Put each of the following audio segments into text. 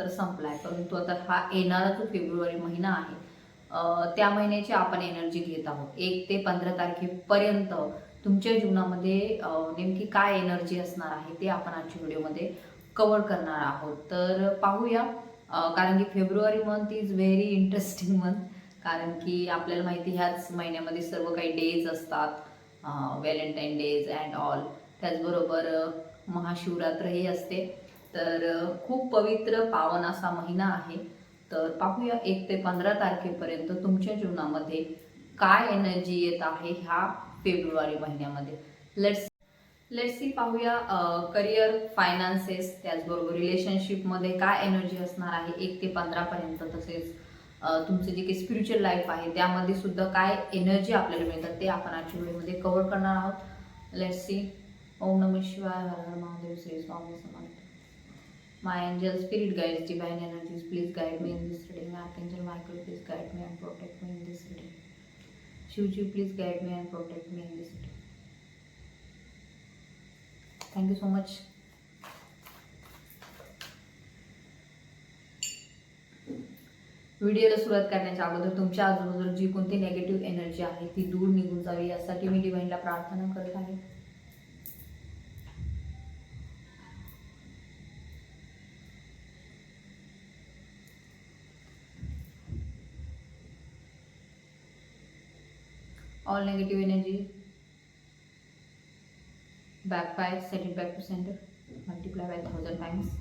तर संपलाय, परंतु आता हा येणारा जो फेब्रुवारी महिना आहे त्या महिन्याची आपण एनर्जी घेत आहोत. 1 ते 15 तारखेपर्यंत तुमच्या जीवनामध्ये नेमकी काय एनर्जी असणार आहे ते आपण आजच्या व्हिडिओमध्ये कव्हर करणार आहोत. तर पाहूया, कारण की February month is very interesting month. कारण की आपल्याला माहिती ह्याच महिन्यामध्ये सर्व काही डेज असतात, व्हॅलेंटाईन डेज अँड ऑल. त्याचबरोबर महाशिवरात्रही असते. तर खूप पवित्र पावन असा महिना आहे. तर पाहूया 1 ते 15 तारखेपर्यंत तुमच्या जीवनामध्ये काय एनर्जी येत आहे ह्या फेब्रुवारी महिन्यामध्ये. लेट्स सी, पाहूया करिअर, फायनान्सेस, त्याचबरोबर रिलेशनशिपमध्ये काय एनर्जी असणार आहे 1 ते 15 पर्यंत. तसेच तुमचं जे काही स्पिरिच्युअल लाईफ आहे त्यामध्ये सुद्धा काय एनर्जी आपल्याला मिळतात ते आपण आजच्या व्हिडिओमध्ये कव्हर करणार आहोत. Let's see. ओम नमः शिवाय, हर हर Mahadev, Shri Swami Samarth. My angel, spirit guides, divine energies, please guide me in this reading. Archangel Michael, please guide me and protect me in this reading. Shivji, please guide me and protect me in this reading. Thank you so much. व्हिडिओला सुरुवात करण्याच्या अगोदर तुमच्या आजूबाजूला जी कोणती negative energy आहे ती दूर निघून जावी यासाठी मी डिवाइनला प्रार्थना करत आहे. All negative energy backfire, set it back to center, multiply by 1000 times.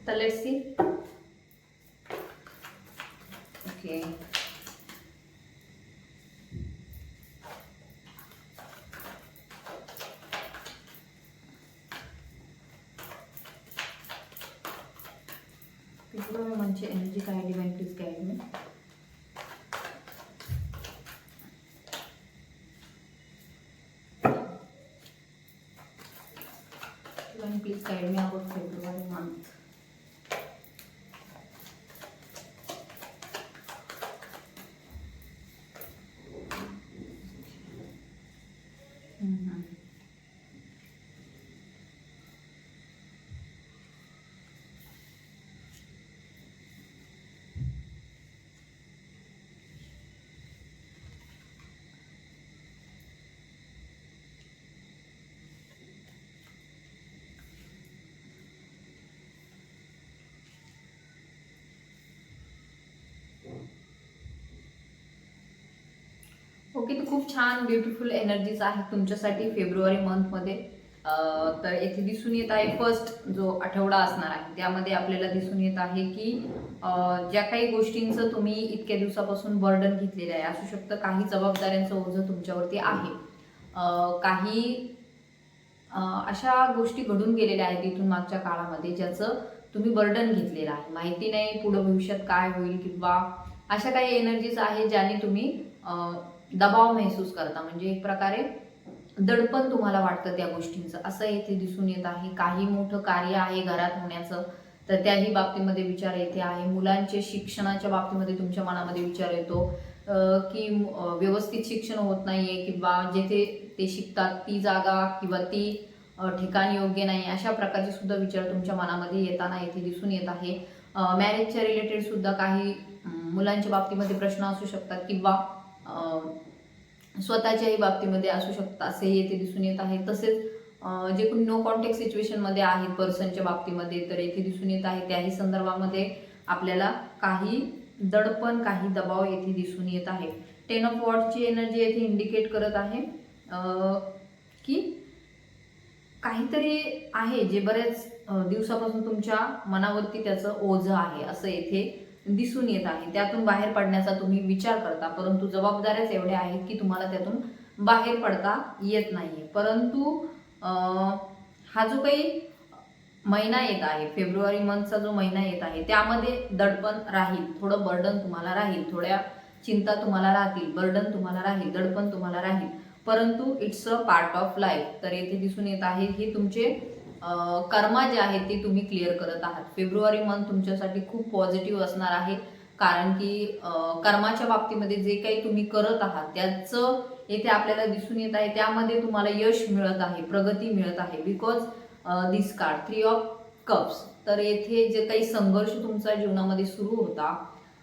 So let's see. Okay. फेब्रुवारी मंथची एनर्जी काय, divine please guide me. Divine please guide me about February month. Okay, तर खूप छान ब्युटिफुल एनर्जीज आहेत तुमच्यासाठी February मंथमध्ये. तर येथे दिसून येत आहे फर्स्ट जो आठवडा असणार आहे त्यामध्ये आपल्याला दिसून येत आहे की ज्या काही गोष्टींचं तुम्ही इतक्या दिवसापासून बर्डन घेतलेलं आहे, असू शकतं काही जबाबदाऱ्यांचं ओझं तुमच्यावरती आहे, काही अशा गोष्टी घडून गेलेल्या आहेत इथून मागच्या काळामध्ये ज्याचं तुम्ही बर्डन घेतलेलं आहे. माहिती नाही पुढं भविष्यात काय होईल, किंवा अशा काही एनर्जीज आहेत ज्याने तुम्ही दबाव महसूस करता, म्हणजे एक प्रकारे दडपण तुम्हाला वाटतं त्या गोष्टींचं, असं येथे दिसून येत आहे. काही मोठं कार्य आहे घरात होण्याचं, तर त्याही बाबतीमध्ये विचार येथे आहे. मुलांचे शिक्षणाच्या बाबतीमध्ये तुमच्या मनामध्ये विचार येतो की व्यवस्थित शिक्षण होत नाहीये, किंवा जेथे ते शिकतात ती जागा किंवा ती ठिकाण योग्य नाही, अशा प्रकारचे सुद्धा विचार तुमच्या मनामध्ये येताना येथे दिसून येत आहे. मॅरेजच्या रिलेटेड सुद्धा काही मुलांच्या बाबतीमध्ये प्रश्न असू शकतात, किंवा स्वतःच्याही बाबतीमध्ये असू शकतात असे येथे दिसून येत आहे. तसेच जे कोणी नो कॉन्टॅक्ट सिच्युएशनमध्ये आहेत पर्सनच्या बाबतीमध्ये, तर येथे दिसून येत आहे त्याही संदर्भामध्ये आपल्याला काही दडपण, काही दबाव येथे दिसून येत आहे. 10 ऑफ वॉर्ड्सची एनर्जी येथे इंडिकेट करत आहे की काहीतरी आहे जे बरेच दिवसापासून तुमच्या मनावरती त्याचं ओझं आहे असं येथे दिसून येत आहे. त्यातून बाहेर पडण्याचा तुम्ही विचार करता, परंतु जबाबदाऱ्याच एवढ्या आहेत की तुम्हाला त्यातून बाहेर पडता येत नाहीये. परंतु हा जो काही महिना येत आहे, फेब्रुवारी मंथचा जो महिना येत आहे, त्यामध्ये दडपण राहील, थोडं बर्डन तुम्हाला राहील, थोड्या चिंता तुम्हाला राहतील, बर्डन तुम्हाला राहील, दडपण तुम्हाला राहील, परंतु it's a part of life. तर येथे दिसून येत आहे हे तुमचे कर्मा जे आहेत ते तुम्ही क्लिअर करत आहात. फेब्रुवारी मंथ तुमच्यासाठी खूप पॉझिटिव्ह असणार आहे, कारण की कर्माच्या बाबतीमध्ये जे काही तुम्ही करत आहात त्याचं येथे आपल्याला दिसून येत आहे, त्यामध्ये तुम्हाला यश मिळत आहे, प्रगती मिळत आहे. Because this card 3 of cups, तर येथे जे काही संघर्ष तुमच्या जीवनामध्ये सुरू होता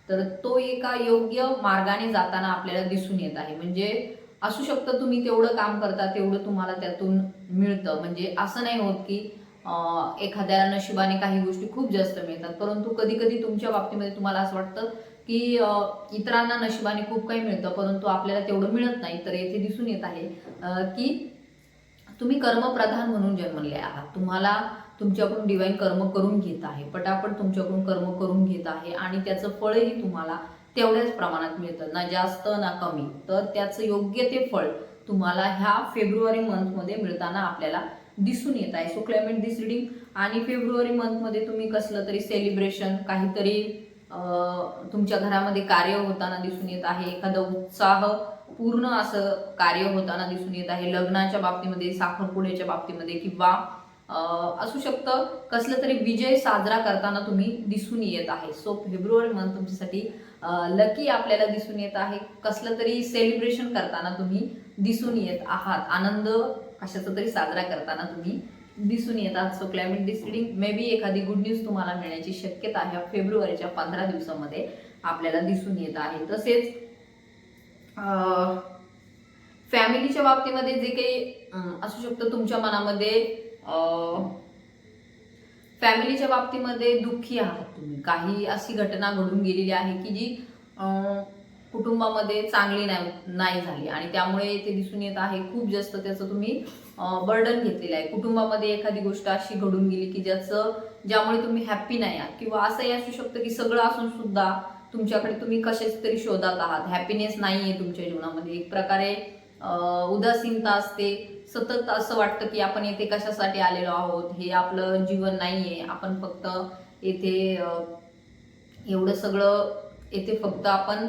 तर तो एका योग्य मार्गाने जाताना आपल्याला दिसून येत आहे. म्हणजे असू शकतं तुम्ही तेवढं काम करता तेवढं तुम्हाला त्यातून मिळतं. म्हणजे असं नाही होत की एखाद्याला नशिबाने काही गोष्टी खूप जास्त मिळतात, परंतु कधी कधी तुमच्या बाबतीमध्ये तुम्हाला असं वाटतं की इतरांना नशिबाने खूप काही मिळतं परंतु आपल्याला तेवढं मिळत नाही. तर येथे दिसून येत आहे की तुम्ही कर्मप्रधान म्हणून जन्मले आहात. तुम्हाला तुमच्याकडून डिवाइन कर्म करून घेत आहे, पटापट तुमच्याकडून कर्म करून घेत आहे आणि त्याचं फळही तुम्हाला तेवढ्याच प्रमाणात मिळतं, ना जास्त ना कमी. तर त्याचं योग्य ते फळ तुम्हाला ह्या फेब्रुवारी मंथमध्ये मिळताना आपल्याला दिसून येत आहे. सो क्लेमेंट दिस रीडिंग. आणि फेब्रुवारी मंथमध्ये तुम्ही कसलं तरी सेलिब्रेशन, काहीतरी तुमच्या घरामध्ये कार्य होताना दिसून येत आहे. एखादं उत्साह पूर्ण असं कार्य होताना दिसून येत आहे. लग्नाच्या बाबतीमध्ये, साखरपुड्याच्या बाबतीमध्ये, किंवा असू शकतं कसलं तरी विजय साजरा करताना तुम्ही दिसून येत आहे. सो फेब्रुवारी मंथ तुमच्यासाठी लकी आपल्याला दिसून येत आहे. कसलं तरी सेलिब्रेशन करताना तुम्ही दिसून येत आहात. आनंद कशाचा तरी साजरा करताना तुम्ही दिसून येतात. So climate this reading. May be एखादी गुड न्यूज तुम्हाला मिळण्याची शक्यता ह्या फेब्रुवारीच्या 15 दिवसामध्ये आपल्याला दिसून येत आहे. तसेच फॅमिलीच्या बाबतीमध्ये जे काही असू शकतं तुमच्या मनामध्ये, फॅमिलीच्या बाबतीमध्ये दुःखी आहात तुम्ही. काही अशी घटना घडून गेलेली आहे की जी कुटुंबामध्ये चांगली नाही झाली आणि त्यामुळे ते दिसून येत आहे खूप जास्त त्याचं तुम्ही बर्डन घेतलेलं आहे. कुटुंबामध्ये एखादी गोष्ट अशी घडून गेली की ज्यामुळे तुम्ही हॅप्पी नाही आहात, किंवा असंही असू शकतं की सगळं असून सुद्धा तुमच्याकडे तुम्ही कशाच तरी शोधात आहात, हॅपीनेस नाहीये तुमच्या जीवनामध्ये. एक प्रकारे उदासीनता असते, सतत असं वाटतं की आपण येथे कशासाठी आलेलो आहोत, हे आपलं जीवन नाहीये, आपण फक्त येथे एवढं सगळं येथे फक्त आपण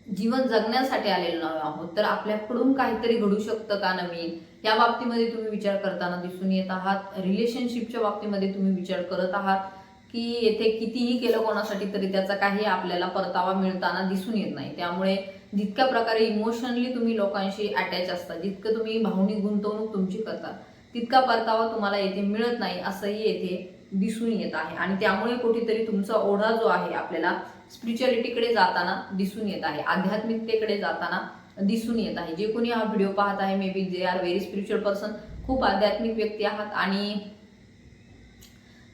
जीवन जगण्यासाठी आलेलो आहोत. तर आपल्याकडून काहीतरी घडू शकतं का नवीन, या बाबतीमध्ये तुम्ही विचार करताना दिसून येत आहात. रिलेशनशिपच्या बाबतीमध्ये तुम्ही विचार करत आहात की येथे कितीही केलं कोणासाठी तरी त्याचा काही आपल्याला परतावा मिळताना दिसून येत नाही. त्यामुळे जितक्या प्रकारे इमोशनली तुम्ही लोकांशी अटॅच असता, जितकं तुम्ही भावनिक गुंतवणूक तुमची करता, तितका परतावा तुम्हाला येथे मिळत नाही असंही येथे दिसून येत आहे. आणि त्यामुळे कुठेतरी तुमचा ओढा जो आहे आपल्याला स्पिरिच्युअलिटीकडे जाताना दिसून येत आहे, आध्यात्मिकतेकडे जाताना दिसून येत आहे. जे कोणी हा व्हिडिओ पाहत आहे, may be they are very spiritual person, खूप आध्यात्मिक व्यक्ती आहात. आणि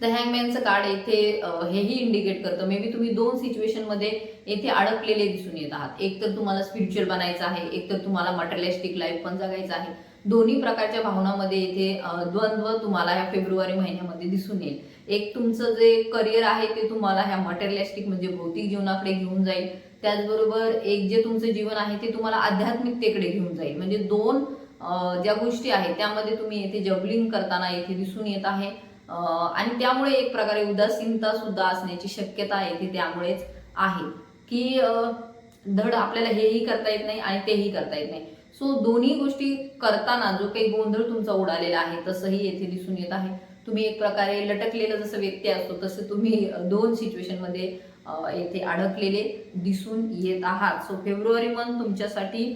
द हँगमॅनचं कार्ड येथे हेही इंडिकेट करतं मे बी तुम्ही दोन सिच्युएशनमध्ये येथे अडकलेले दिसून येत आहात. एक तर तुम्हाला स्पिरिच्युअल बनायचं आहे, एक तर तुम्हाला मटेरियलिस्टिक लाईफ पण जगायचं आहे. दोन्ही प्रकारच्या भावनामध्ये येथे द्वंद्व तुम्हाला ह्या फेब्रुवारी महिन्यामध्ये दिसून येईल. एक तुमचं जे करिअर आहे ते तुम्हाला ह्या मटेरियलिस्टिक म्हणजे भौतिक जीवनाकडे घेऊन जाईल, त्याचबरोबर एक जे तुमचं जीवन आहे ते तुम्हाला आध्यात्मिकतेकडे घेऊन जाईल. म्हणजे दोन ज्या गोष्टी आहेत त्यामध्ये तुम्ही येथे जबलिंग करताना येथे दिसून येत आहे. आणि त्यामुळे एक प्रकारे उदासीनता सुद्धा असण्याची शक्यता येते. त्यामुळेच आहे की धड आपल्याला हेही करता येत नाही आणि तेही करता येत नाही. सो दोन्ही गोष्टी करताना जो काही गोंधळ तुमचा उडालेला आहे तसंही येथे दिसून येत आहे. तुम्ही एक प्रकारे लटकलेलं जसं व्यक्ती असतो तसे तुम्ही दोन सिच्युएशनमध्ये येथे अडकलेले दिसून येत आहात. सो फेब्रुवारी मंथ तुमच्यासाठी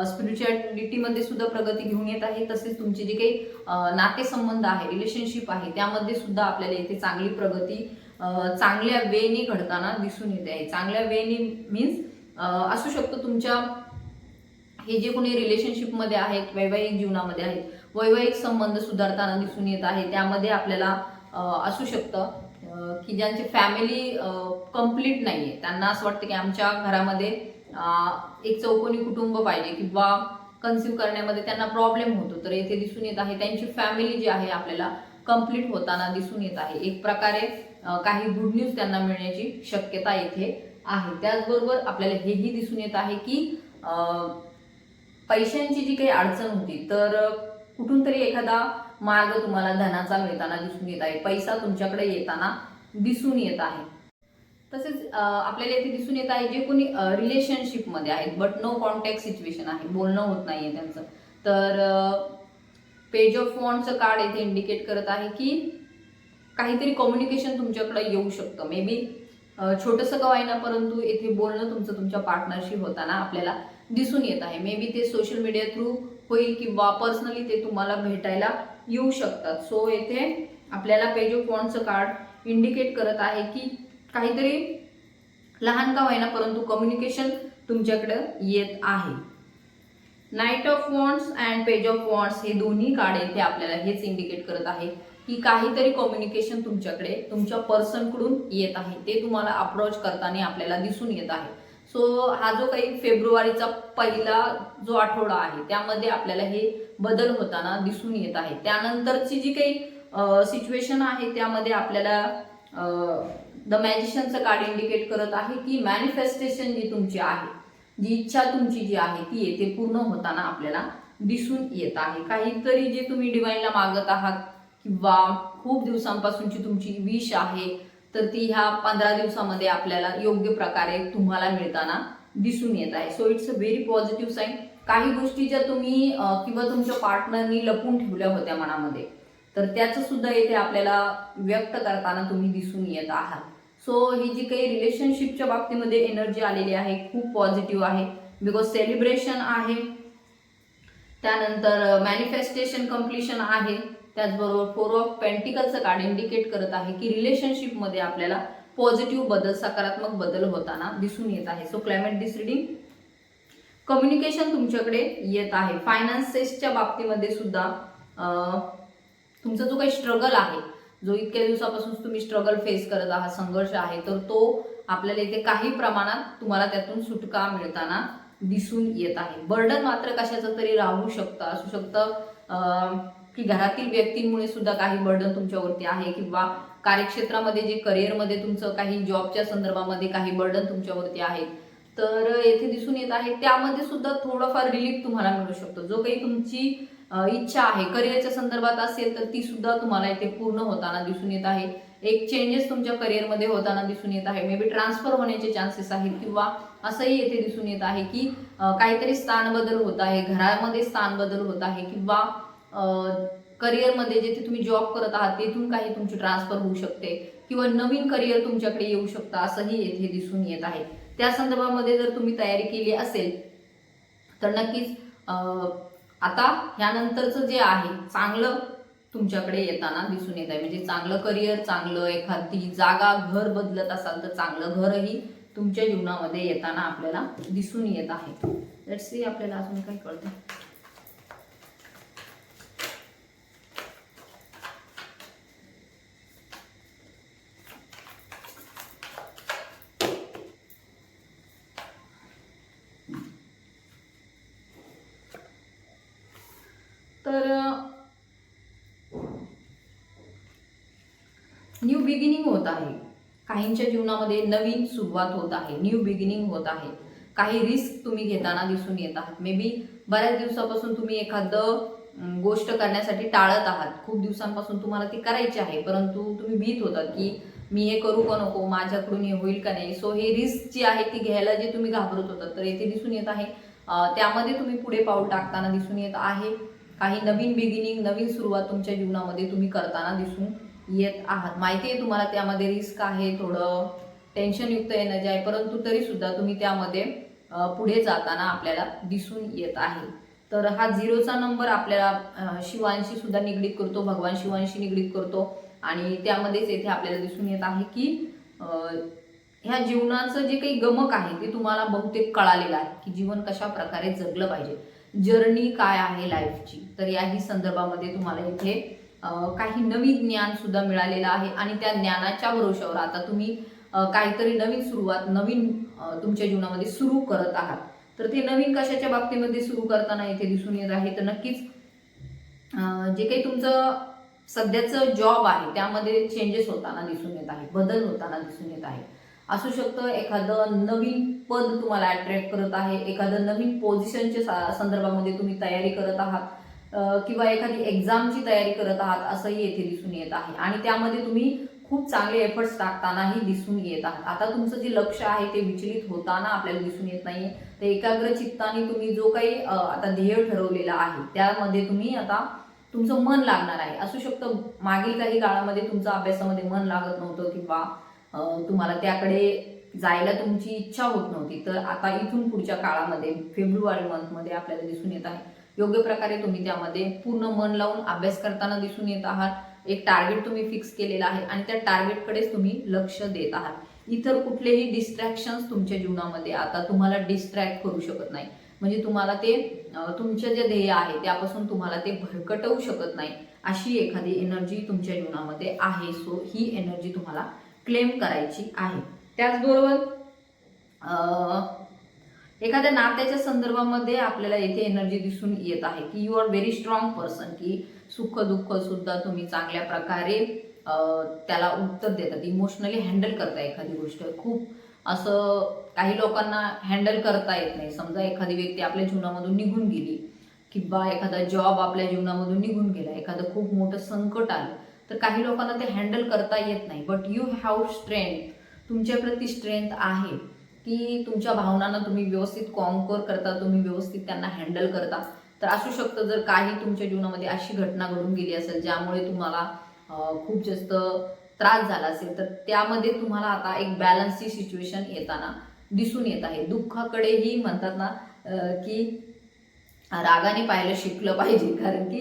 स्पिरिच्युअलिटीमध्ये सुद्धा प्रगती घेऊन येत आहे. तसेच तुमचे जे काही नातेसंबंध आहे, रिलेशनशिप आहे, त्यामध्ये सुद्धा आपल्याला येथे चांगली प्रगती चांगल्या वेने घडताना दिसून येते आहे. चांगल्या वेने मीन्स असू शकतं तुमच्या हे जे कोणी रिलेशनशिपमध्ये आहेत, वैवाहिक जीवनामध्ये आहेत, वैवाहिक संबंध सुधारताना दिसून येत आहे. त्यामध्ये आपल्याला असू शकतं की ज्यांची फॅमिली कंप्लीट नाहीये, त्यांना असं वाटतं की आमच्या घरामध्ये एक चौकोनी कुटुंब पाहिजे, किंवा कन्सिव्ह करण्यामध्ये त्यांना प्रॉब्लेम होतो. तर येथे दिसून येत आहे त्यांची फॅमिली जी आहे आपल्याला कंप्लीट होताना दिसून येत आहे. एक प्रकारे काही गुड न्यूज त्यांना मिळण्याची शक्यता येथे आहे. त्याचबरोबर आपल्याला हेही दिसून येत आहे की पैशांची जी काही अडचण होती तर कुठून तरी एखादा मार्ग तुम्हाला धनाचा मिळताना दिसून येत आहे. पैसा तुमच्याकडे येताना दिसून येत आहे. तसेच आपल्याला इथे दिसून येत आहे जे कोणी रिलेशनशिपमध्ये आहेत बट नो कॉन्टॅक्ट सिच्युएशन आहे, बोलणं होत नाहीये त्यांचं, तर पेज ऑफ वॉन्डचं कार्ड इथे इंडिकेट करत आहे की काहीतरी कम्युनिकेशन तुमच्याकडे येऊ शकतं. मे बी छोटंसं का होईना परंतु येथे बोलणं तुमचं तुमच्या पार्टनरशी होताना आपल्याला दिसून येत आहे. मे बी ते सोशल मीडिया थ्रू होईल किंवा पर्सनली ते तुम्हाला भेटायला येऊ शकतात. सो येथे आपल्याला पेज ऑफ वॉन्ड्सचं कार्ड इंडिकेट करत आहे की काहीतरी लहान का होईना परंतु कम्युनिकेशन तुमच्याकडे येत आहे. Night of wands and page of wands हे दोन्ही कार्ड येथे आपल्याला हेच इंडिकेट करत आहे की काहीतरी कम्युनिकेशन तुमच्याकडे तुमच्या पर्सनकडून येत आहे, ते तुम्हाला अप्रोच करताना आपल्याला दिसून येत आहे. सो हा जो काही फेब्रुवारीचा पहिला जो आठवडा आहे त्यामध्ये आपल्याला हे बदल होताना दिसून येत आहे. त्यानंतरची जी काही सिच्युएशन आहे त्यामध्ये आपल्याला द मॅजिशियनचं कार्ड इंडिकेट करत आहे की मॅनिफेस्टेशन जी तुमची आहे, जी इच्छा तुमची जी आहे ती येथे पूर्ण होताना आपल्याला दिसून येत आहे. काहीतरी जे तुम्ही डिवाइनला मागत आहात किंवा खूप दिवसांपासूनची तुमची विश आहे तर ती ह्या 15 दिवसामध्ये आपल्याला योग्य प्रकारे तुम्हाला मिळताना दिसून येत आहे. So it's a very positive sign. काही गोष्टी ज्या तुम्ही किंवा तुमच्या पार्टनरनी लपून ठेवल्या होत्या मनामध्ये तर त्याचं सुद्धा येथे आपल्याला व्यक्त करताना तुम्ही दिसून येत आहात. सो ही जी काही रिलेशनशिपच्या बाबतीमध्ये एनर्जी आलेली आहे खूप पॉझिटिव्ह आहे. बिकॉज सेलिब्रेशन आहे, त्यानंतर मॅनिफेस्टेशन कम्प्लिशन आहे, त्याचबरोबर 4 ऑफ पेंटिकलचं कार्ड इंडिकेट करत आहे की रिलेशनशिपमध्ये आपल्याला पॉझिटिव्ह बदल, सकारात्मक बदल होताना दिसून येत आहे. सो क्लायमेट दिस रीडिंग कम्युनिकेशन तुमच्याकडे येत आहे. फायनान्सेसच्या बाबतीमध्ये सुद्धा तुमचा जो काही स्ट्रगल आहे, जो इतक्या दिवसापासून तुम्ही स्ट्रगल फेस करत आहात, संघर्ष आहे, तर तो आपल्याला इथे काही प्रमाणात तुम्हाला त्यातून सुटका मिळताना दिसून येत आहे. बर्डन मात्र कशाचं तरी राहू शकतं, असू शकतं की घरातील व्यक्तींमुळे सुद्धा काही बर्डन तुमच्यावरती आहे किंवा कार्यक्षेत्रामध्ये जे करिअरमध्ये तुमचं काही जॉबच्या संदर्भामध्ये काही बर्डन तुमच्यावरती आहे तर येथे दिसून येत आहे. त्यामध्ये सुद्धा थोडंफार रिलीफ तुम्हाला मिळू शकतो. जो काही तुमची इच्छा आहे करिअरच्या संदर्भात असेल तर ती सुद्धा तुम्हाला इथे पूर्ण होताना दिसून येत आहे. एक चेंजेस तुमच्या करिअरमध्ये होताना दिसून येत आहे. मे बी ट्रान्सफर होण्याचे चान्सेस आहेत किंवा असंही येथे दिसून येत आहे की काहीतरी स्थान बदल होत आहे, घरामध्ये स्थान बदल होत आहे किंवा करिअरमध्ये जिथे तुम्ही जॉब करत आहात तेथून काही तुमची ट्रान्सफर होऊ शकते किंवा नवीन करिअर तुमच्याकडे येऊ शकतं असंही येथे दिसून येत आहे. त्या संदर्भामध्ये जर तुम्ही तयारी केली असेल तर नक्कीच आता ह्यानंतरचं जे आहे चांगलं तुमच्याकडे येताना दिसून येत आहे. म्हणजे चांगलं करिअर, चांगलं एखादी जागा, घर बदलत असाल तर चांगलं घरही तुमच्या जीवनामध्ये येताना आपल्याला दिसून येत आहे. लेट्स सी आपल्याला अजून काय कळतं. तर न्यू बिगिनिंग होत आहे. काहींच्या जीवनामध्ये नवीन सुरुवात होत आहे, न्यू बिगिनिंग होत आहे. काही रिस्क तुम्ही घेताना दिसून येत आहात. मे बी बऱ्याच दिवसापासून तुम्ही एखादं गोष्ट करण्यासाठी टाळत आहात. खूप दिवसांपासून तुम्हाला ती करायची आहे परंतु तुम्ही भीत होतात की मी हे करू का नको, माझ्याकडून हे होईल का नाही. सो हे रिस्क जी आहे ती घ्यायला जे तुम्ही घाबरत होतात तर येथे दिसून येत आहे त्यामध्ये तुम्ही पुढे पाऊल टाकताना दिसून येत आहे. काही नवीन बिगिनिंग, नवीन सुरुवात तुमच्या जीवनामध्ये तुम्ही करताना दिसून येत आहात. माहिती आहे तुम्हाला त्यामध्ये रिस्क आहे, थोडं टेन्शनयुक्त एनर्जी आहे परंतु तरी सुद्धा तुम्ही त्यामध्ये पुढे जाताना आपल्याला दिसून येत आहे. तर हा 0चा नंबर आपल्याला शिवांशी सुद्धा निगडीत करतो, भगवान शिवांशी निगडीत करतो आणि त्यामध्येच येथे आपल्याला दिसून येत आहे की ह्या जीवनाचं जे काही गमक आहे ते तुम्हाला बहुतेक कळालेलं आहे की जीवन कशा प्रकारे जगलं पाहिजे, जर्नी काय आहे लाईफची. तर याही संदर्भामध्ये तुम्हाला इथे काही नवीन ज्ञान सुद्धा मिळालेलं आहे आणि त्या ज्ञानाच्या भरोशावर आता तुम्ही काहीतरी नवीन सुरुवात, नवीन तुमच्या जीवनामध्ये सुरू करत आहात. तर ते नवीन कशाच्या बाबतीमध्ये सुरू करताना इथे दिसून येत आहे तर नक्कीच जे काही तुमचं सध्याचं जॉब आहे त्यामध्ये चेंजेस होताना दिसून येत आहे, बदल होताना दिसून येत आहे. असू शकतं एखादं नवीन पद तुम्हाला अट्रॅक्ट करत आहे, एखादं नवीन पोझिशनच्या संदर्भामध्ये तुम्ही तयारी करत आहात किंवा एखादी एक्झामची तयारी करत आहात असंही येथे दिसून येत आहे आणि त्यामध्ये तुम्ही खूप चांगले एफर्ट्स टाकतानाही दिसून येत आहात. आता तुमचं जे लक्ष आहे ते विचलित होताना आपल्याला दिसून येत नाहीये. तर एकाग्र चित्ताने तुम्ही जो काही आता ध्येय ठरवलेला आहे त्यामध्ये तुम्ही आता तुमचं मन लागणार आहे. असू शकतं मागील काही काळामध्ये तुमचं अभ्यासामध्ये मन लागत नव्हतं किंवा तुम्हाला त्याकडे जायला तुमची इच्छा होत नव्हती, तर आता इथून पुढच्या काळामध्ये फेब्रुवारी मंथमध्ये आपल्याला दिसून येत आहे योग्य प्रकारे तुम्ही त्यामध्ये पूर्ण मन लावून अभ्यास करताना दिसून येत आहात। एक टार्गेट तुम्ही फिक्स केलेला आहे आणि त्या टार्गेटकडेच तुम्ही लक्ष देत आहात। इतर कुठलेही डिस्ट्रॅक्शन्स तुमच्या जीवनामध्ये आता तुम्हाला डिस्ट्रॅक्ट करू शकत नाही, म्हणजे तुम्हाला ते तुमचे जे ध्येय आहे त्यापासून तुम्हाला ते भरकटवू शकत नाही, अशी एखादी एनर्जी तुमच्या जीवनामध्ये आहे। सो ही एनर्जी तुम्हाला क्लेम करायची आहे। त्याचबरोबर एखाद्या नात्याच्या संदर्भामध्ये आपल्याला येथे एनर्जी दिसून येत आहे की you are very strong person, की सुख दुःख सुद्धा तुम्ही चांगल्या प्रकारे त्याला उत्तर देतात, इमोशनली हँडल करता एखादी गोष्ट। खूप असं काही लोकांना हँडल करता येत नाही, समजा एखादी व्यक्ती आपल्या जीवनामधून निघून गेली किंवा एखादा जॉब आपल्या जीवनामधून निघून गेला, एखादं खूप मोठं संकट आलं, तर काही लोकांना ते हँडल करता येत नाही। बट यू हॅव स्ट्रेंथ, तुमच्याप्रती स्ट्रेंथ आहे की तुमच्या भावनांना तुम्ही व्यवस्थित कॉन्कर करता, तुम्ही व्यवस्थित त्यांना हँडल करता। तर असू शकतं जर काही तुमच्या जीवनामध्ये अशी घटना घडून गेली असेल ज्यामुळे तुम्हाला खूप जास्त त्रास झाला असेल, तर त्यामध्ये तुम्हाला आता एक बॅलन्सची सिच्युएशन येताना दिसून येत आहे। दुःखाकडेही म्हणतात ना की रागाने पाहायला शिकलं पाहिजे, कारण की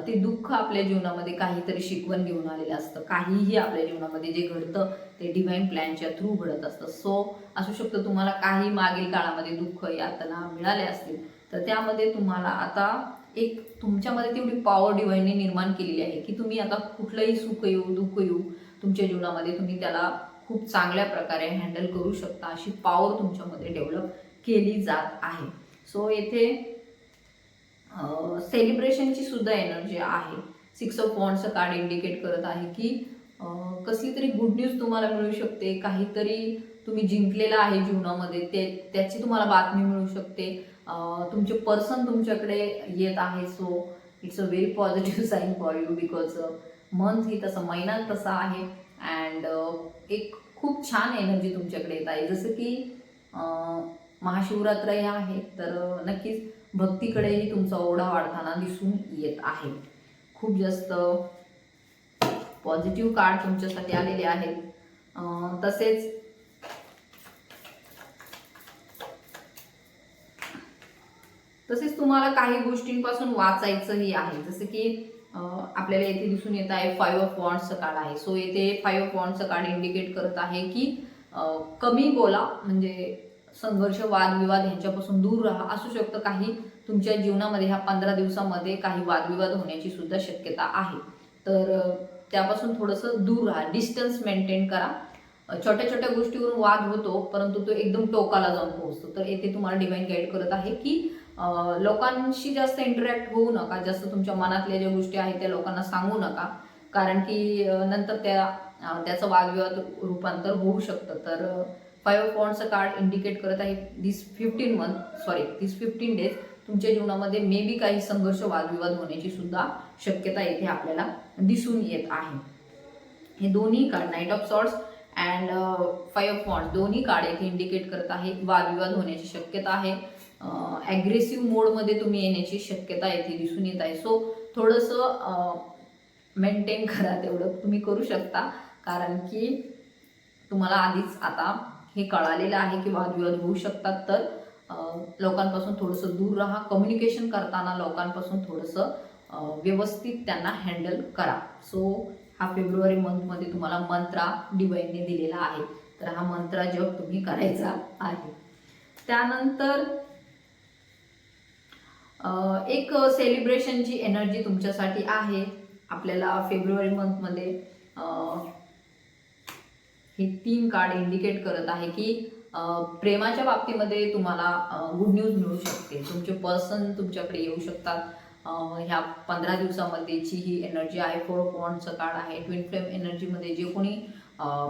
ते दुःख आपल्या जीवनामध्ये काहीतरी शिकवण घेऊन आलेलं असतं। काहीही आपल्या जीवनामध्ये जे घडतं ते डिव्हाइन प्लॅनच्या थ्रू घडत असतं। सो असू शकतं तुम्हाला काही मागील काळामध्ये दुःख यातना मिळाले असतील, तर त्यामध्ये तुम्हाला आता एक तुमच्यामध्ये तेवढी पॉवर डिव्हाइनने निर्माण केलेली आहे की तुम्ही आता कुठलंही सुख येऊ दुःख येऊ तुमच्या जीवनामध्ये तुम्ही त्याला खूप चांगल्या प्रकारे हँडल करू शकता, अशी पॉवर तुमच्यामध्ये डेव्हलप केली जात आहे। सो येथे सेलिब्रेशनची सुद्धा एनर्जी आहे। 6 ऑफ वॉन्ड्सचं कार्ड इंडिकेट करत आहे की कसली तरी गुड न्यूज तुम्हाला मिळू शकते, काहीतरी तुम्ही जिंकलेलं आहे जीवनामध्ये त्याची तुम्हाला बातमी मिळू शकते। तुमचे पर्सन तुमच्याकडे येत आहे। So it's a very positive sign for you, because month ही तसा महिना तसा आहे अँड एक खूप छान एनर्जी तुमच्याकडे येत आहे। जसं की महाशिवरात्र हे आहे, तर नक्कीच भक्तीकडेही तुमचा ओढा वाढताना दिसून येत आहे। खूप जास्त पॉझिटिव्ह कार्ड तुमच्यासाठी आलेले आहेत। तसेच तुम्हाला काही गोष्टींपासून वाचायचंही आहे, जसं की आपल्याला येथे दिसून येत आहे 5 ऑफ वॉन्ड्सचं कार्ड आहे। सो येथे 5 ऑफ वॉन्ड्सचं कार्ड इंडिकेट करत आहे की कमी बोला, म्हणजे संघर्ष वादविवाद ह्यांच्यापासून दूर राहा। असू शकतं काही तुमच्या जीवनामध्ये ह्या 15 दिवसामध्ये काही वादविवाद होण्याची सुद्धा शक्यता आहे, तर त्यापासून थोडंसं दूर राहा, डिस्टन्स मेंटेन करा। छोट्या छोट्या गोष्टीवरून वाद होतो, परंतु तो एकदम टोकाला जाऊन पोहोचतो। तर येथे तुम्हाला डिवाइन गाईड करत आहे की लोकांशी जास्त इंटरॅक्ट होऊ नका, जास्त तुमच्या मनातल्या ज्या गोष्टी आहेत त्या लोकांना सांगू नका, कारण की नंतर त्याचं वादविवाद रूपांतर होऊ शकतं। तर 5 ऑफ वॉन्ड्सचं कार्ड इंडिकेट करत आहे दिस 15 डेज तुमच्या जीवनामध्ये मे बी काही संघर्ष वादविवाद होण्याची सुद्धा शक्यता येथे आपल्याला दिसून येत आहे। हे दोन्ही card night of swords and 5 of wands दोन्ही कार्ड येथे इंडिकेट करत आहे वादविवाद होण्याची शक्यता आहे। ॲग्रेसिव्ह मोडमध्ये तुम्ही येण्याची शक्यता येथे दिसून येत आहे। सो थोडंसं मेंटेन करा, तेवढं तुम्ही करू शकता, कारण की तुम्हाला आधीच आता हे कळालेलं आहे की वादविवाद होऊ शकतात। तर लोकांपासून थोडंसं दूर राहा, कम्युनिकेशन करताना लोकांपासून थोडंसं व्यवस्थित त्यांना हँडल करा। सो हा फेब्रुवारी मंथमध्ये तुम्हाला मंत्रा डिवाइनने दिलेला आहे, तर हा मंत्रा जप तुम्ही करायचा आहे। त्यानंतर एक सेलिब्रेशनची एनर्जी तुमच्यासाठी आहे। आपल्याला फेब्रुवारी मंथमध्ये हे 3 कार्ड इंडिकेट करत आहे की प्रेमाच्या बाबतीमध्ये तुम्हाला गुड न्यूज मिळू शकते। तुमचे पर्सन तुमच्याकडे येऊ शकतात ह्या 15 दिवसामध्येची ही एनर्जी आहे। 4 ऑफ वॉन्ड्सचं कार्ड आहे। ट्विन फ्लेम एनर्जीमध्ये जे कोणी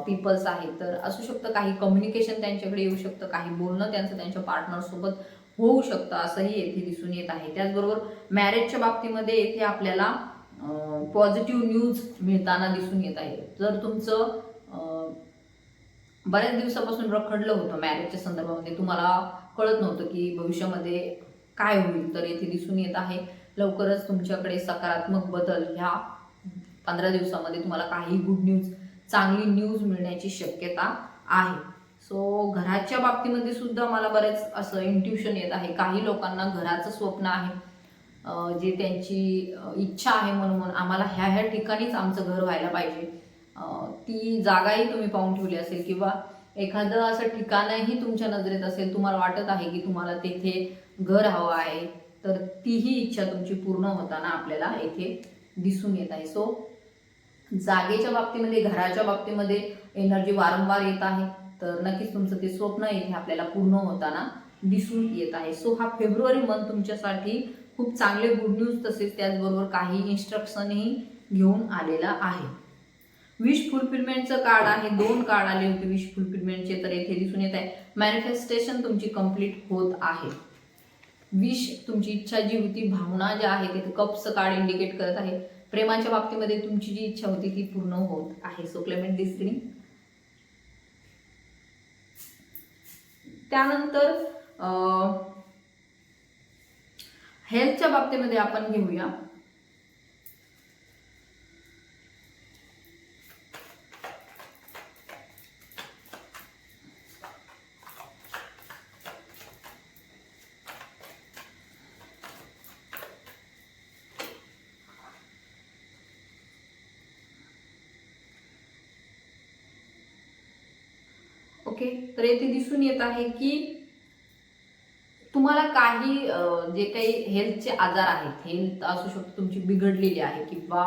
पीपल्स आहेत, तर असू शकतं काही कम्युनिकेशन त्यांच्याकडे येऊ शकतं, काही बोलणं त्यांचं त्यांच्या पार्टनरसोबत होऊ शकतं, असंही येथे दिसून येत आहे। त्याचबरोबर मॅरेजच्या बाबतीमध्ये येथे आपल्याला पॉझिटिव्ह न्यूज मिळताना दिसून येत आहे। जर तुमचं बऱ्याच दिवसापासून रखडलं होतं मॅरेजच्या संदर्भामध्ये, तुम्हाला कळत नव्हतं की भविष्यामध्ये काय होईल, तर येथे दिसून येत आहे लवकरच तुमच्याकडे सकारात्मक बदल ह्या 15 दिवसामध्ये तुम्हाला काही गुड न्यूज चांगली न्यूज मिळण्याची शक्यता आहे. सो घराच्या बाबतीमध्ये सुद्धा मला बरेच असं इंट्युशन येत आहे. काही लोकांना घराचं स्वप्न आहे, जे त्यांची इच्छा आहे म्हणून आम्हाला ह्या ठिकाणीच आमचं घर व्हायला पाहिजे. ती जागाही तुम्ही पाहून ठेवली असेल किंवा एखादं असं ठिकाणही तुमच्या नजरेत असेल, तुम्हाला वाटत आहे की तुम्हाला तेथे घर हवं आहे, तर तीही इच्छा तुमची पूर्ण होताना आपल्याला येथे दिसून येत आहे. सो जागेच्या बाबतीमध्ये, घराच्या बाबतीमध्ये एनर्जी वारंवार येत आहे, तर नक्कीच तुमचं ते स्वप्न इथे आपल्याला पूर्ण होताना दिसून येत आहे. सो हा फेब्रुवारी मंथ तुमच्यासाठी खूप चांगले गुड न्यूज तसेच त्याचबरोबर काही इन्स्ट्रक्शनही घेऊन आलेला आहे. विश फुलफिलमेंटचं कार्ड आहे, 2 कार्ड आले होते विश फुलफिलमेंटचे, तर येथे दिसून येत आहे मॅनिफेस्टेशन तुमची कंप्लीट होत आहे. विश तुमची इच्छा जी होती, भावना ज्या आहेत, तिथे कप्सचं कार्ड इंडिकेट करत आहे प्रेमाच्या बाबतीमध्ये तुमची जी इच्छा होती ती पूर्ण होत आहे. सो क्लेमेंट दिस रीडिंग. त्यानंतर हेल्थच्या बाबतीमध्ये आपण घेऊया. ओके, तर येथे दिसून येत आहे की तुम्हाला काही जे काही हेल्थचे आजार आहेत, हेल्थ असू शकतो तुमची बिघडलेली आहे किंवा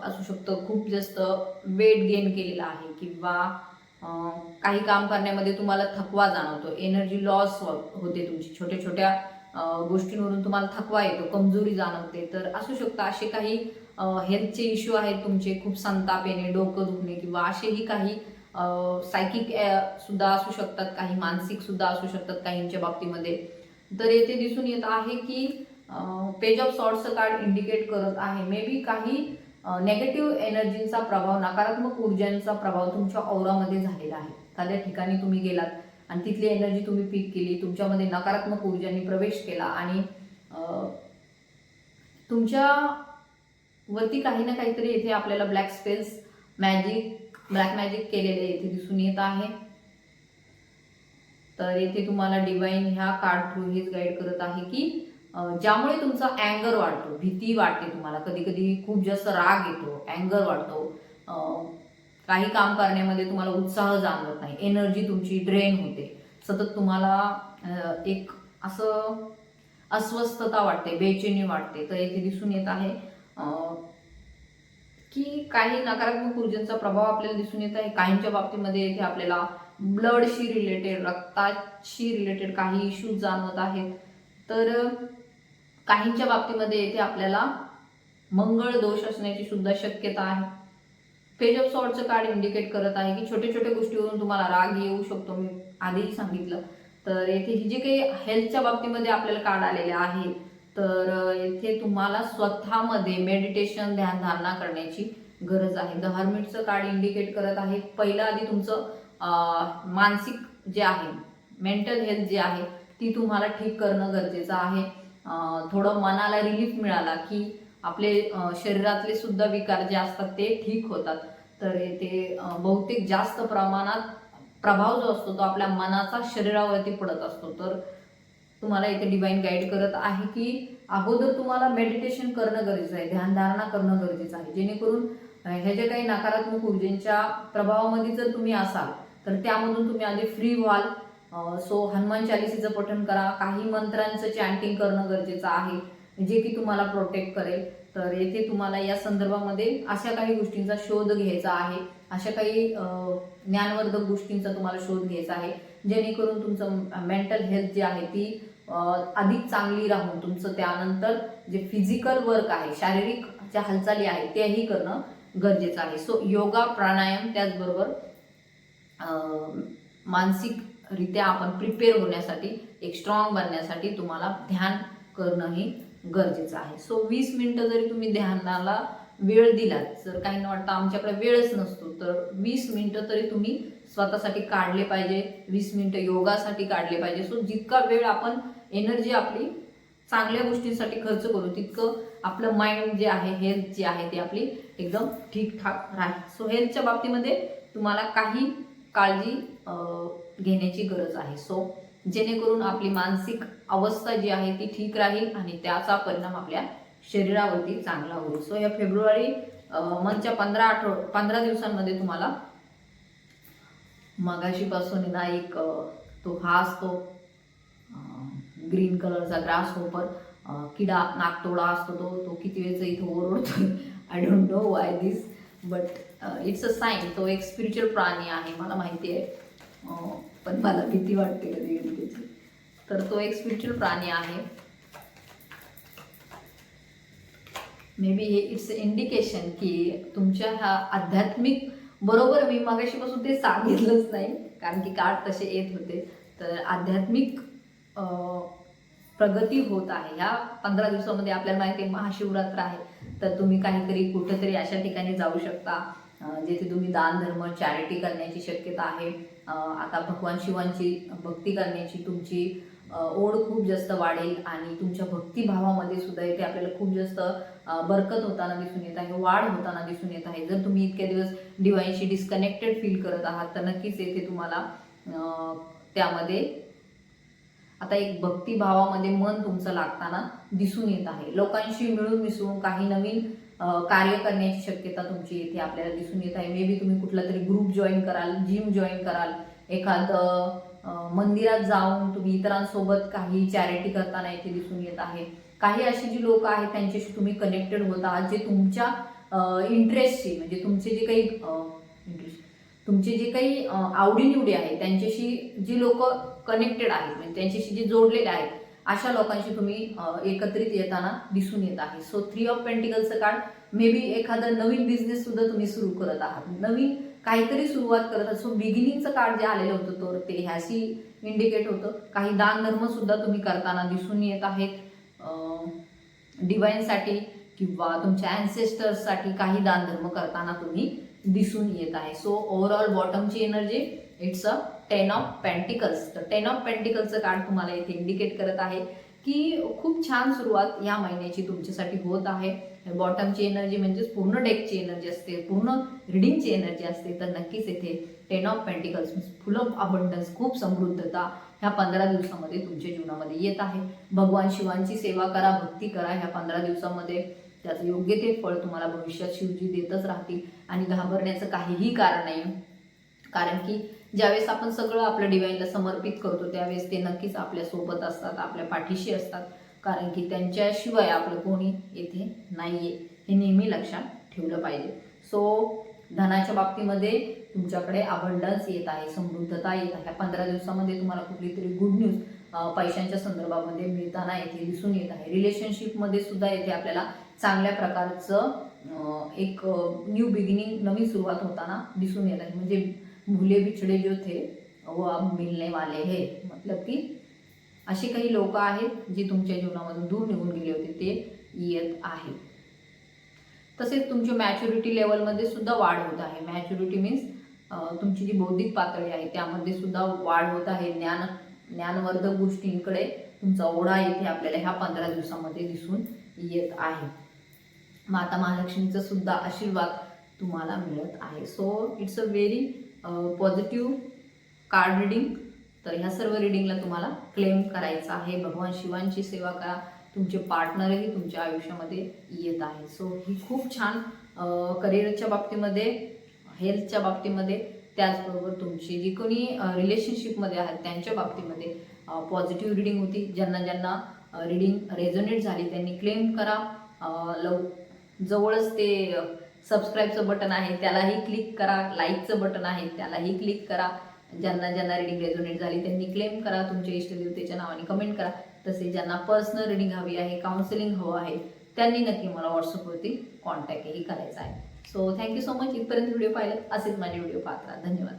असू शकतं खूप जास्त वेट गेन केलेला आहे किंवा काही काम करण्यामध्ये तुम्हाला थकवा जाणवतो, एनर्जी लॉस होते तुमची, छोट्या छोट्या गोष्टींवरून तुम्हाला थकवा येतो, कमजोरी जाणवते. तर असू शकतं असे काही हेल्थचे इश्यू आहेत तुमचे, खूप संताप येणे, डोकं दुखणे किंवा असेही काही सायकिक सुद्धा असू शकतात, काही मानसिक सुद्धा असू शकतात काहींच्या बाबतीमध्ये. तर येथे दिसून येत आहे की पेज ऑफ सॉर्ड्सचं कार्ड इंडिकेट करत आहे मे बी काही नेगेटिव्ह एनर्जीचा प्रभाव, नकारात्मक ऊर्जांचा प्रभाव तुमच्या औरामध्ये झालेला आहे. एखाद्या ठिकाणी तुम्ही गेलात आणि तिथली एनर्जी तुम्ही पिक केली, तुमच्यामध्ये नकारात्मक ऊर्जांनी प्रवेश केला आणि तुमच्या वरती काही ना काहीतरी येथे आपल्याला ब्लॅक स्पेल्स, ब्लॅक मॅजिक केलेले येथे दिसून येत आहे. तर येथे तुम्हाला डिवाइन ह्या कार्ड थ्रू हेच गाईड करत आहे की ज्यामुळे तुमचा अँगर वाढतो, भीती वाटते, तुम्हाला कधी कधी खूप जास्त राग येतो, अँगर वाढतो, काही काम करण्यामध्ये तुम्हाला उत्साह जाणवत नाही, एनर्जी तुमची ड्रेन होते, सतत तुम्हाला एक असं अस्वस्थता वाटते, बेचैनी वाटते. तर येथे दिसून येत आहे की काही नकारात्मक ऊर्जांचा प्रभाव आपल्याला दिसून येत आहे. काहींच्या बाबतीमध्ये येथे आपल्याला ब्लडशी रिलेटेड, रक्ताशी रिलेटेड काही इश्यूज जाणवत आहेत. तर काहींच्या बाबतीमध्ये येथे आपल्याला मंगळ दोष असण्याची सुद्धा शक्यता आहे. पेज ऑफ सॉर्डचं कार्ड इंडिकेट करत आहे की छोट्या छोट्या गोष्टीवरून तुम्हाला राग येऊ शकतो, मी आधीही सांगितलं. तर येथे ही जे काही हेल्थच्या बाबतीमध्ये आपल्याला कार्ड आलेले आहे, तर येथे तुम्हाला स्वतःमध्ये मेडिटेशन, ध्यानधारणा करण्याची गरज आहे. द हर्मिटचं कार्ड इंडिकेट करत आहे पहिलं आधी तुमचं मानसिक जे आहे, मेंटल हेल्थ जी आहे ती तुम्हाला ठीक करणं गरजेचं आहे. थोडं मनाला रिलीफ मिळाला की आपले शरीरातले सुद्धा विकार जे असतात ते ठीक होतात. तर येथे बहुतेक जास्त प्रमाणात प्रभाव जो असतो तो आपल्या मनाचा शरीरावरती पडत असतो. तर तुम्हाला इथे डिवाइन गाईड करत आहे की अगोदर तुम्हाला मेडिटेशन करणं गरजेचं आहे, ध्यानधारणा करणं गरजेचं आहे, जेणेकरून हे जे काही नकारात्मक ऊर्जेच्या प्रभावामध्ये जर तुम्ही असाल तर त्यामधून तुम्ही आधी फ्री व्हाल. सो हनुमान चालिसेचं पठण करा, काही मंत्रांचं चॅन्टिंग करणं गरजेचं आहे जे की तुम्हाला प्रोटेक्ट करेल. तर येथे तुम्हाला या संदर्भामध्ये अशा काही गोष्टींचा शोध घ्यायचा आहे, अशा काही ज्ञानवर्धक गोष्टींचा तुम्हाला शोध घ्यायचा आहे, जेणेकरून तुमचं मेंटल हेल्थ जी आहे ती अधिक चांगली राहून तुमचं त्यानंतर जे फिजिकल वर्क आहे, शारीरिक ज्या हालचाली आहेत तेही करणं गरजेचं आहे. सो योगा, प्राणायाम, त्याचबरोबर मानसिकरित्या आपण प्रिपेअर होण्यासाठी, एक स्ट्रॉंग बनण्यासाठी तुम्हाला ध्यान करणंही गरजेचं आहे. सो 20 मिनिटं जरी तुम्ही ध्यानाला वेळ दिलात, जर काहींना वाटतं आमच्याकडे वेळच नसतो, तर 20 मिनिटं तरी तुम्ही स्वतःसाठी काढले पाहिजे, 20 मिनिटं योगासाठी काढले पाहिजे. सो जितका वेळ आपण एनर्जी आपली चांगल्या गोष्टींसाठी खर्च करू तितकं आपलं माइंड जे आहे, हेल्थ जी आहे ती आपली एकदम ठीकठाक राहील. सो हेल्थच्या बाबतीमध्ये तुम्हाला काही काळजी घेण्याची गरज आहे. सो जेणेकरून आपली मानसिक अवस्था जी आहे ती ठीक राहील आणि त्याचा परिणाम आपल्या शरीरावरती चांगला होईल. सो या फेब्रुवारी मंथच्या 15 दिवसांमध्ये तुम्हाला मगाशीपासून ना एक तो हा असतो ग्रीन कलरचा ग्रास होपर किडा नाकतोडा असतो, तो किती वेळेचा इथं ओरडतोय. I don't know why this, but it's a sign. तो एक स्पिरिच्युअल प्राणी आहे, मला माहिती आहे, पण मला भीती वाटते कधी कधी त्याची. तर तो एक स्पिरिच्युअल प्राणी आहे. मे बी हे इट्स इंडिकेशन की तुमच्या ह्या आध्यात्मिक, बरोबर मी मगाशीपासून ते सांगितलंच नाही कारण की कार्ड तसे येत होते, तर आध्यात्मिक प्रगती होत आहे. ह्या 15 दिवसामध्ये आपल्याला माहिती आहे महाशिवरात्र आहे, तर तुम्ही काहीतरी कुठेतरी अशा ठिकाणी जाऊ शकता जेथे तुम्ही दान धर्म चॅरिटी करण्याची शक्यता आहे. आता भगवान शिवांची भक्ती करण्याची तुमची ओढ खूप जास्त वाढेल आणि तुमच्या भक्तिभावामध्ये सुद्धा इथे आपल्याला खूप जास्त बरकत होताना दिसून येत आहे, वाढ होताना दिसून येत आहे. जर तुम्ही इतक्या दिवस डिवाइनशी डिस्कनेक्टेड फील करत आहात तर नक्कीच येथे तुम्हाला त्यामध्ये आता एक भक्तिभावामध्ये मन तुमचं लागताना दिसून येत आहे. लोकांशी मिळून मिसळून काही नवीन कार्य करण्याची शक्यता तुमची इथे आपल्याला दिसून येत आहे. मे बी तुम्ही कुठला तरी ग्रुप जॉईन कराल, जिम जॉईन कराल, एखादं मंदिरात जाऊन तुम्ही इतरांसोबत काही चॅरिटी करताना इथे दिसून येत आहे. काही अशी जी लोक आहेत त्यांच्याशी तुम्ही कनेक्टेड होत आहात जे तुमच्या इंटरेस्टशी, म्हणजे तुमचे जे काही आवडीनिवडी आहेत त्यांच्याशी जी लोक कनेक्टेड आहेत, म्हणजे त्यांच्याशी जे जोडलेले आहेत अशा लोकांशी तुम्ही एकत्रित येताना दिसून येत आहे. सो 3 ऑफ पेंटिकलचं कार्ड मे बी एखादा नवीन बिझनेस सुद्धा तुम्ही सुरू करत आहात, नवीन काहीतरी सुरुवात करत आहात. सो बिगिनिंगचं कार्ड जे आलेलं होतं तर ते ह्याशी इंडिकेट होतं. काही दान धर्म सुद्धा तुम्ही करताना दिसून येत आहेत. डिवाइनसाठी किंवा तुमच्या अँसेस्टर्ससाठी काही दान धर्म करताना तुम्ही दिसून येत आहे. सो ओव्हरऑल बॉटमची energy it's a 10 of pentacles. तर 10 ऑफ पेंटिकलचं कार्ड तुम्हाला इथे इंडिकेट करत आहे की खूप छान सुरुवात या महिन्याची तुमच्यासाठी होत आहे. बॉटमची एनर्जी म्हणजेच पूर्ण डेकची एनर्जी असते, पूर्ण रिडिंगची एनर्जी असते. तर नक्कीच इथे 10 of pentacles full of abundance, खूप समृद्धता ह्या 15 दिवसामध्ये तुमच्या जीवनामध्ये येत आहे. भगवान शिवांची सेवा करा, भक्ती करा ह्या 15 दिवसामध्ये, त्याचं योग्य ते फळ तुम्हाला भविष्यात शिवजी देतच राहतील आणि घाबरण्याचं काहीही कारण नाही. कारण की ज्यावेळेस आपण सगळं आपल्या डिवाइनला समर्पित करतो त्यावेळेस ते नक्कीच आपल्या सोबत असतात, आपल्या पाठीशी असतात. कारण की त्यांच्याशिवाय आपलं कोणी येथे नाहीये, हे नेहमी लक्षात ठेवलं पाहिजे. सो धनाच्या बाबतीमध्ये तुमच्याकडे अबंडन्स येत आहे, समृद्धता येत आहे. 15 दिवसामध्ये तुम्हाला कुठली तरी गुड न्यूज पैशांच्या संदर्भामध्ये मिळताना येथे दिसून येत आहे. रिलेशनशिपमध्ये सुद्धा येथे आपल्याला चांगल्या प्रकारचं एक न्यू बिगिनिंग, नवीन सुरुवात होताना दिसून येत आहे. म्हणजे भूले बिछडे जो थे वो अब मिलने वाले है, मतलब की असे काही लोक आहेत जे तुमच्या जीवनामधून दूर निघून गेले होते ते येत आहेत. तसेच तुमच्या मॅच्युरिटी लेवलमध्ये सुद्धा वाढ होत आहे. मॅच्युरिटी मीन्स तुमची जी बौद्धिक पातळी आहे त्यामध्ये सुद्धा वाढ होत आहे. ज्ञानवर्धक गोष्टींकडे तुमचा ओढा येथे आपल्याला ह्या 15 दिवसामध्ये दिसून येत आहे. माता महालक्ष्मीचा सुद्धा आशीर्वाद तुम्हाला मिळत आहे. So it's a very positive card reading. तर ह्या सर्व रिडिंगला तुम्हाला क्लेम करायचं आहे. भगवान शिवांची सेवा करा, तुमचे पार्टनरही तुमच्या आयुष्यामध्ये येत आहे. सो ही खूप छान करिअरच्या बाबतीमध्ये, हेल्थच्या बाबतीमध्ये, त्याचबरोबर तुमची जी कोणी रिलेशनशिपमध्ये आहेत त्यांच्या बाबतीमध्ये पॉझिटिव्ह रिडिंग होती. ज्यांना रिडिंग रेझोनेट झाली त्यांनी क्लेम करा. जवळच ते सबस्क्राईबचं बटन आहे त्यालाही क्लिक करा, लाईकचं बटन आहे त्यालाही क्लिक करा. ज्यांना रिडिंग रेझोनेट झाली त्यांनी क्लेम करा, तुमच्या इष्टदेवतेच्या नावाने कमेंट करा. तसे ज्यांना पर्सनल रिडिंग हवी आहे, काउन्सिलिंग हवं आहे, त्यांनी नक्की मला व्हॉट्सअपवरती कॉन्टॅक्टही करायचा आहे. So thank you so much. इथपर्यंत व्हिडिओ पाहिलं, असेच माझे व्हिडिओ पाहत राहा. धन्यवाद.